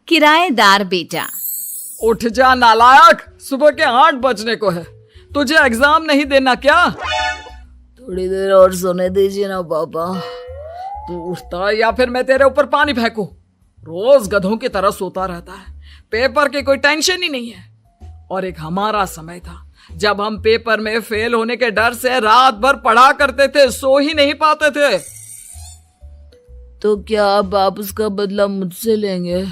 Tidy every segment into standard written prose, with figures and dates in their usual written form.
किराएदार बेटा। उठ जा नालायक, सुबह के 8 बजने को है। तुझे एग्जाम नहीं देना क्या? थोड़ी देर और सोने दीजिए ना पापा। तू उठता या फिर मैं तेरे ऊपर पानी फेंकूं? रोज गधों की तरह सोता रहता है, पेपर की कोई टेंशन ही नहीं है। और एक हमारा समय था जब हम पेपर में फेल होने के डर से रात भर पढ़ा करते थे, सो ही नहीं पाते थे। तो क्या अब आप उसका बदला मुझसे लेंगे?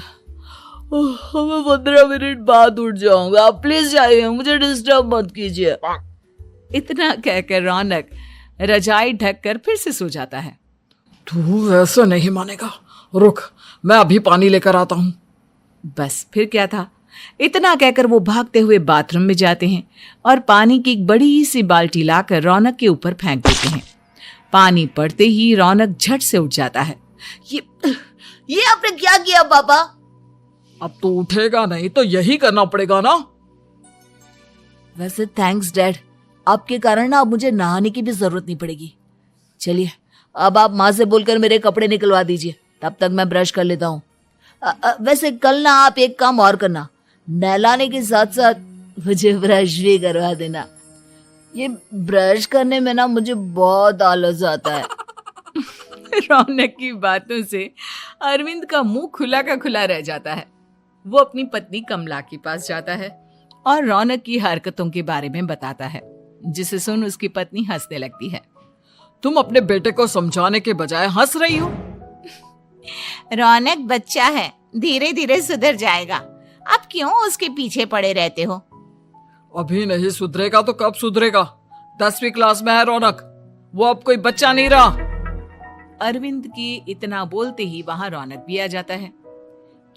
मैं 15 मिनट बाद उठ जाऊंगा, आप प्लीज जाइए, मुझे डिस्टर्ब मत कीजिए। इतना कहकर रौनक रजाई ढककर फिर से सो जाता है। तू वैसे नहीं मानेगा, रुक मैं अभी पानी लेकर आता हूं। बस फिर क्या था, इतना कहकर वो भागते हुए बाथरूम में जाते हैं और पानी की एक बड़ी सी बाल्टी लाकर रौनक के ऊपर फेंक देते हैं। पानी पड़ते ही रौनक झट से उठ जाता है। ये आपने क्या किया पापा? अब तो उठेगा नहीं तो यही करना पड़ेगा ना। वैसे थैंक्स डैड, आपके कारण ना अब मुझे नहाने की भी जरूरत नहीं पड़ेगी। चलिए अब आप माँ से बोलकर मेरे कपड़े निकलवा दीजिए, तब तक मैं ब्रश कर लेता हूँ। वैसे कल ना आप एक काम और करना, नहलाने के साथ साथ मुझे ब्रश भी करवा देना। ये ब्रश करने में ना मुझे बहुत आलस आता है। रौनक की बातों से अरविंद का मुंह खुला का खुला रह जाता है। वो अपनी पत्नी कमला के पास जाता है और रौनक की हरकतों के बारे में बताता है, जिसे सुन उसकी पत्नी हंसने लगती है। तुम अपने बेटे को समझाने के बजाय हंस रही हो। रौनक बच्चा है, धीरे धीरे सुधर जाएगा, आप क्यों उसके पीछे पड़े रहते हो? अभी नहीं सुधरेगा तो कब सुधरेगा? 10वीं क्लास में है रौनक, वो अब कोई बच्चा नहीं रहा। अरविंद की इतना बोलते ही वहां रौनक भी आ जाता है।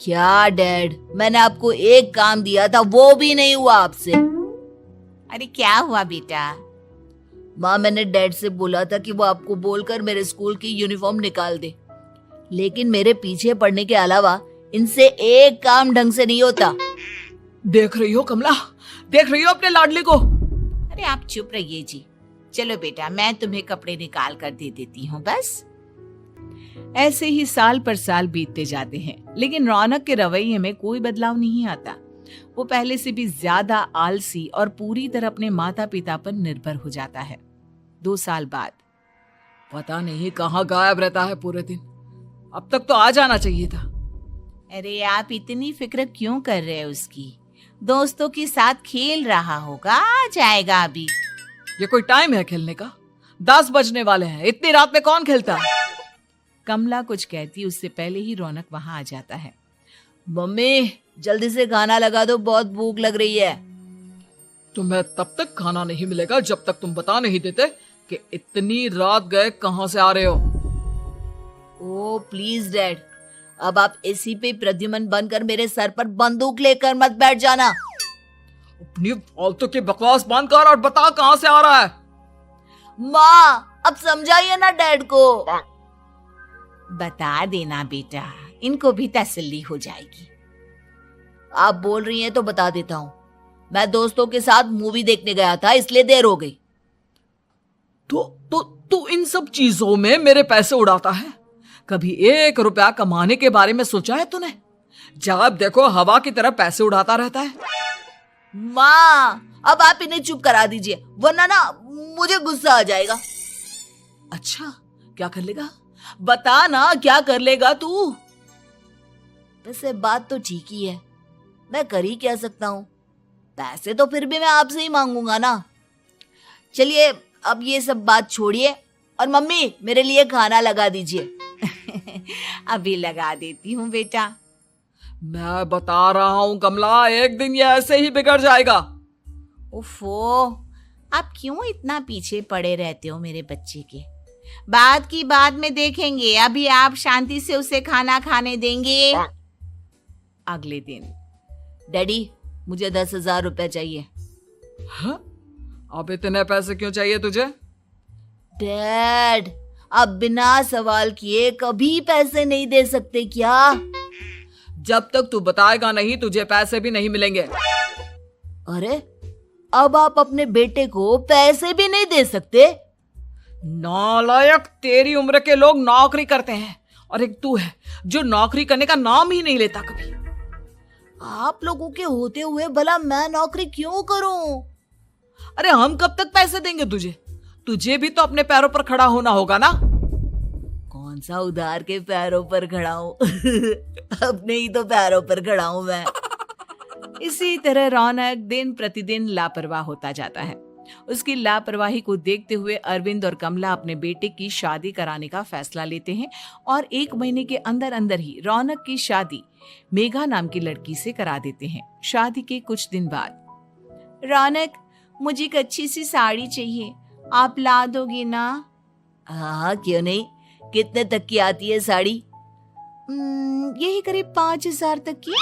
क्या डैड, मैंने आपको एक काम दिया था, वो भी नहीं हुआ आपसे। अरे क्या हुआ बेटा? माँ, मैंने डैड से बोला था कि वो आपको बोलकर मेरे स्कूल की यूनिफॉर्म निकाल दे, लेकिन मेरे पीछे पड़ने के अलावा इनसे एक काम ढंग से नहीं होता। देख रही हो कमला, देख रही हो अपने लाडले को? अरे आप चुप रहिए जी। चलो बेटा, मैं तुम्हें कपड़े निकाल कर दे देती हूँ। बस ऐसे ही साल पर साल बीतते जाते हैं, लेकिन रौनक के रवैये में कोई बदलाव नहीं आता। वो पहले से भी ज्यादा आलसी और पूरी तरह अपने माता पिता पर निर्भर हो जाता है। 2 साल बाद पता नहीं कहाँ गायब रहता है पूरे दिन, अब तक तो आ जाना चाहिए था। अरे आप इतनी फिक्र क्यों कर रहे हैं उसकी? दोस्तों के साथ खेल रहा होगा, आ जाएगा अभी। ये कोई टाइम है खेलने का? 10 बजने वाले हैं, इतनी रात में कौन खेलता है? कमला कुछ कहती उससे पहले ही रौनक वहां आ जाता है। मम्मी जल्दी से खाना लगा दो, बहुत भूख लग रही है। तुम्हें तब तक खाना नहीं मिलेगा जब तक तुम बता नहीं देते कि इतनी रात गए कहां से आ रहे हो। ओ प्लीज डैड, अब आप एसी पे प्रद्युमन बनकर मेरे सर पर बंदूक लेकर मत बैठ जाना। अपनी फालतू की बकवास बंद कर और बता कहां से आ रहा है। माँ अब समझाइए ना डैड को। बता देना बेटा, इनको भी तसल्ली हो जाएगी। आप बोल रही हैं तो बता देता हूँ, मैं दोस्तों के साथ मूवी देखने गया था, इसलिए देर हो गई। तो इन सब चीजों में मेरे पैसे उड़ाता है। कभी 1 रुपया कमाने के बारे में सोचा है तूने? जब देखो हवा की तरह पैसे उड़ाता रहता है। माँ अब आप इन्हें चुप करा दीजिए, वरना ना मुझे गुस्सा आ जाएगा। अच्छा क्या कर लेगा? बता ना क्या कर लेगा तू? वैसे बात तो ठीक ही है, मैं कर ही क्या सकता हूँ। पैसे तो फिर भी मैं आपसे ही मांगूंगा ना। चलिए अब ये सब बात छोड़िए और मम्मी मेरे लिए खाना लगा दीजिए। अभी लगा देती हूँ बेटा। मैं बता रहा हूँ कमला, एक दिन ये ऐसे ही बिगड़ जाएगा। ओफो, आप क्यों इतना पीछे पड़े रहते हो मेरे बच्चे के? बात की बाद में देखेंगे, अभी आप शांति से उसे खाना खाने देंगे। अगले दिन डैडी मुझे 10,000 रुपए चाहिए। हाँ? अब इतने पैसे क्यों चाहिए तुझे? डैड आप बिना सवाल किए कभी पैसे नहीं दे सकते क्या? जब तक तू बताएगा नहीं तुझे पैसे भी नहीं मिलेंगे। अरे अब आप अपने बेटे को पैसे भी नहीं दे सकते? नालायक, तेरी उम्र के लोग नौकरी करते हैं और एक तू है जो नौकरी करने का नाम ही नहीं लेता कभी। आप लोगों के होते हुए भला मैं नौकरी क्यों करूं? अरे हम कब तक पैसे देंगे तुझे? तुझे भी तो अपने पैरों पर खड़ा होना होगा ना। कौन सा उधार के पैरों पर खड़ा हूं? अपने ही तो पैरों पर खड़ा हूं मैं। इसी तरह रौनक दिन प्रतिदिन लापरवाह होता जाता है। उसकी लापरवाही को देखते हुए अरविंद और कमला अपने बेटे की शादी कराने का फैसला लेते हैं और 1 महीने के अंदर अंदर ही रौनक की शादी मेघा नाम की लड़की से करा देते हैं। शादी के कुछ दिन बाद, रौनक, मुझे एक अच्छी सी साड़ी चाहिए, आप ला दोगी ना? हाँ, क्यों नहीं। कितने तक की आती है साड़ी? यही करीब 5,000 तक की।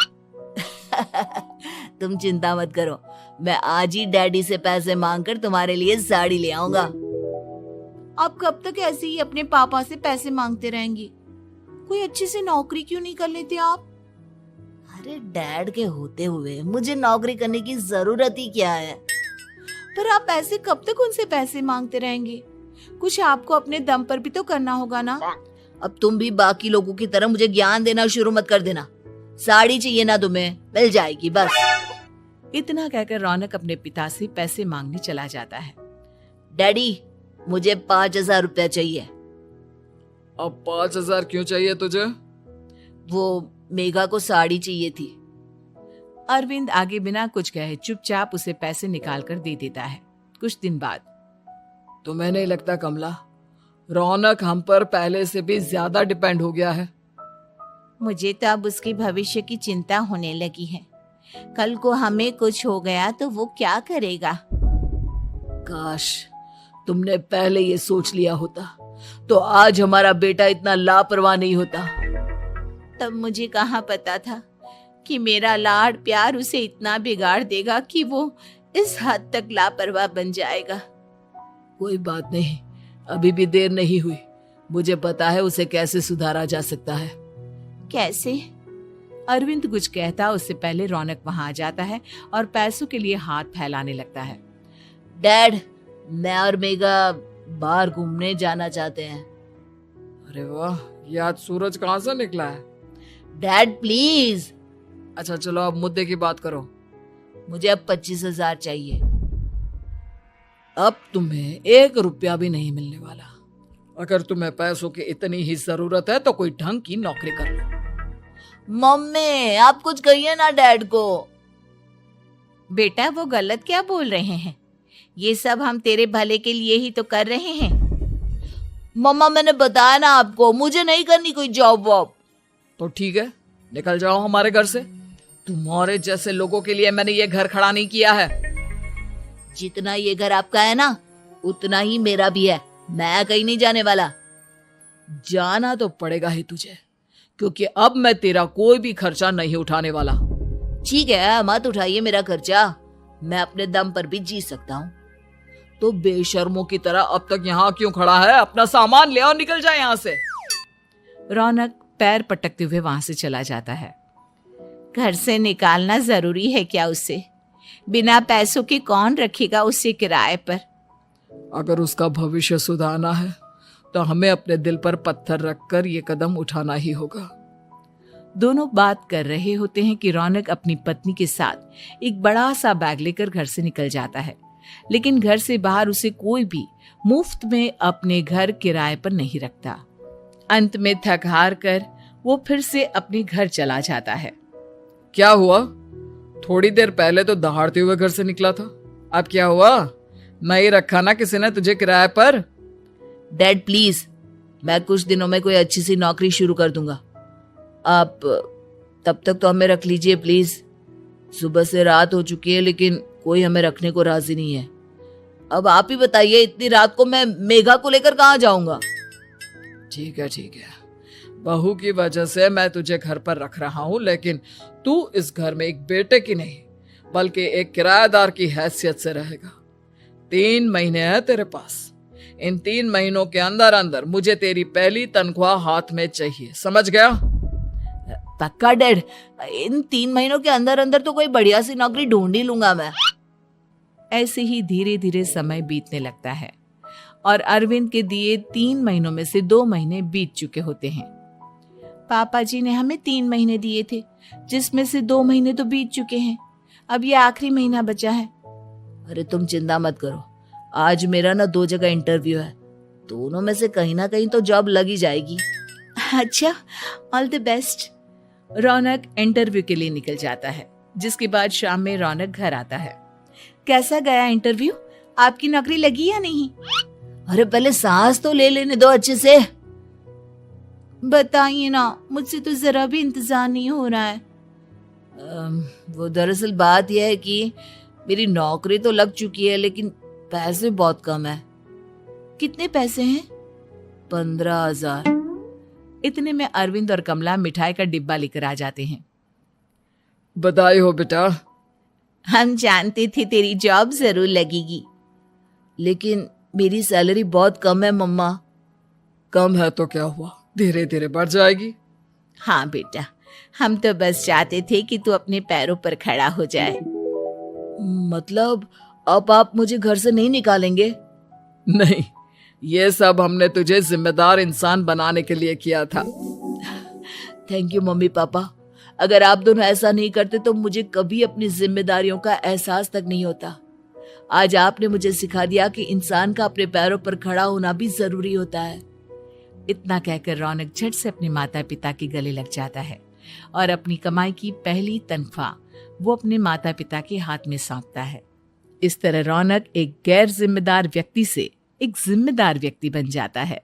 तुम चिंता मत करो, मैं आज ही डैडी से पैसे मांगकर तुम्हारे लिए साड़ी ले आऊंगा। आप कब तक ऐसे ही अपने पापा से पैसे मांगते रहेंगी? कोई अच्छी सी नौकरी क्यों नहीं कर लेते आप? अरे डैड के होते हुए मुझे नौकरी करने की जरूरत ही क्या है? पर आप ऐसे कब तक उनसे पैसे मांगते रहेंगे? कुछ आपको अपने दम पर भी तो करना होगा ना। अब तुम भी बाकी लोगों की तरह मुझे ज्ञान देना शुरू मत कर देना। साड़ी चाहिए ना तुम्हें, मिल जाएगी बस। इतना कहकर रौनक अपने पिता से पैसे मांगने चला जाता है। डैडी, मुझे 5,000 रुपया चाहिए। अब 5,000 क्यों चाहिए तुझे? वो मेघा को साड़ी चाहिए थी। अरविंद आगे बिना कुछ कहे चुपचाप उसे पैसे निकाल कर दे देता है। कुछ दिन बाद, तुम्हें नहीं लगता कमला, रौनक हम पर पहले से भी ज्यादा डिपेंड हो गया है? मुझे तो अब उसके भविष्य की चिंता होने लगी है। कल को हमें कुछ हो गया तो वो क्या करेगा? काश तुमने पहले ये सोच लिया होता तो आज हमारा बेटा इतना लापरवाह नहीं होता। तब मुझे कहाँ पता था कि मेरा लाड प्यार उसे इतना बिगाड़ देगा कि वो इस हद तक लापरवाह बन जाएगा। कोई बात नहीं, अभी भी देर नहीं हुई। मुझे पता है उसे कैसे सुधारा जा सकता है। कैसे? अरविंद कुछ कहता उससे पहले रौनक वहां आ जाता है और पैसों के लिए हाथ फैलाने लगता है। डैड, मैं और मेघा बाहर घूमने जाना चाहते हैं। अरे वाह, ये आज सूरज कहाँ से निकला है? Dad please. अच्छा चलो अब मुद्दे की बात करो। मुझे अब 25,000 चाहिए। अब तुम्हें 1 रुपया भी नहीं मिलने वाला। अगर तुम्हें पैसों की इतनी ही जरूरत है तो कोई ढंग की नौकरी कर लो। मम्मी, आप कुछ कहिए ना डैड को। बेटा, वो गलत क्या बोल रहे हैं? ये सब हम तेरे भले के लिए ही तो कर रहे हैं। मम्मा, मैंने बताया ना आपको, मुझे नहीं करनी कोई जॉब वॉब। तो ठीक है, निकल जाओ हमारे घर से। तुम्हारे जैसे लोगों के लिए मैंने ये घर खड़ा नहीं किया है। जितना ये घर आपका है ना, उतना ही मेरा भी है। मैं कहीं नहीं जाने वाला। जाना तो पड़ेगा ही तुझे, क्योंकि अब मैं तेरा कोई भी खर्चा नहीं उठाने वाला। ठीक है, मत उठाइए मेरा खर्चा, मैं अपने दम पर भी जी सकता हूँ। तो बेशर्मों की तरह अब तक यहाँ क्यों खड़ा है? अपना सामान ले और निकल जाए यहाँ से। रौनक पैर पटकते हुए वहां से चला जाता है। घर से निकालना जरूरी है क्या उसे? बिना पैसों के कौन रखेगा उसे किराए पर? अगर उसका भविष्य सुधारना है तो हमें अपने दिल पर पत्थर रखकर ये कदम उठाना ही होगा। दोनों बात कर रहे होते हैं कि रौनक अपनी पत्नी के साथ एक बड़ा सा बैग लेकर घर से निकल जाता है, लेकिन घर से बाहर उसे कोई भी मुफ्त में अपने घर किराए पर नहीं रखता। अंत में थक हार कर वो फिर से अपने घर चला जाता है। क्या हुआ? थोड़ी देर पहले तो दहाड़ते हुए घर से निकला था, अब क्या हुआ? नहीं रखा ना किसी ने तुझे किराए पर? डैड प्लीज, मैं कुछ दिनों में कोई अच्छी सी नौकरी शुरू कर दूंगा। आप तब तक तो हमें रख लीजिए प्लीज। सुबह से रात हो चुकी है लेकिन कोई हमें रखने को राजी नहीं है। अब आप ही बताइए, इतनी रात को मैं मेघा को लेकर कहाँ जाऊंगा? ठीक है, बहू की वजह से मैं तुझे घर पर रख रहा हूँ, लेकिन तू इस घर में एक बेटे की नहीं बल्कि एक किराएदार की हैसियत से रहेगा। 3 महीने हैं तेरे पास। इन 3 महीनों के अंदर अंदर मुझे तेरी पहली तनख्वाह हाथ में चाहिए, समझ गया? पक्का डैड, इन 3 महीनों के अंदर अंदर तो कोई बढ़िया सी नौकरी ढूंढ ही लूंगा मैं। ऐसे ही धीरे धीरे समय बीतने लगता है और अरविंद के दिए 3 महीनों में से 2 महीने बीत चुके होते हैं। पापा जी ने हमें 3 महीने दिए थे, जिसमें से 2 महीने तो बीत चुके हैं। अब ये आखिरी महीना बचा है। अरे तुम चिंता मत करो, आज मेरा ना 2 जगह इंटरव्यू है, दोनों में से कहीं ना कहीं तो जॉब लग ही जाएगी। अच्छा, all the best. Raunak interview के लिए निकल जाता है, जिसके बाद शाम में रौनक घर आता है। कैसा गया इंटरव्यू? आपकी नौकरी लगी या नहीं? अरे पहले सांस तो ले लेने दो अच्छे से। बताइए ना, मुझसे तो जरा भी इंतजार नहीं हो रहा है। वो दरअसल बात यह है कि मेरी नौकरी तो लग चुकी है, लेकिन पैसे बहुत कम है। कितने पैसे हैं? 15,000। इतने में अरविंद और कमला मिठाई का डिब्बा लेकर आ जाते हैं। बधाई हो बेटा। हम जानते थे तेरी जॉब जरूर लगेगी। लेकिन मेरी सैलरी बहुत कम है मम्मा। कम है तो क्या हुआ, धीरे धीरे बढ़ जाएगी। हाँ बेटा, हम तो बस चाहते थे कि तू अपने पैरों पर खड़ा हो जाए। मतलब अब आप मुझे घर से नहीं निकालेंगे? नहीं, ये सब हमने तुझे जिम्मेदार इंसान बनाने के लिए किया था। Thank you mummy papa. अगर आप दोनों ऐसा नहीं करते तो मुझे कभी अपनी जिम्मेदारियों का एहसास तक नहीं होता। आज आपने मुझे सिखा दिया कि इंसान का अपने पैरों पर खड़ा होना भी जरूरी होता है। इतना कहकर रौनक झट से अपने माता पिता के गले लग जाता है और अपनी कमाई की पहली तनख्वाह वो अपने माता पिता के हाथ में सौंपता है। इस तरह रौनक एक गैर जिम्मेदार व्यक्ति से एक जिम्मेदार व्यक्ति बन जाता है।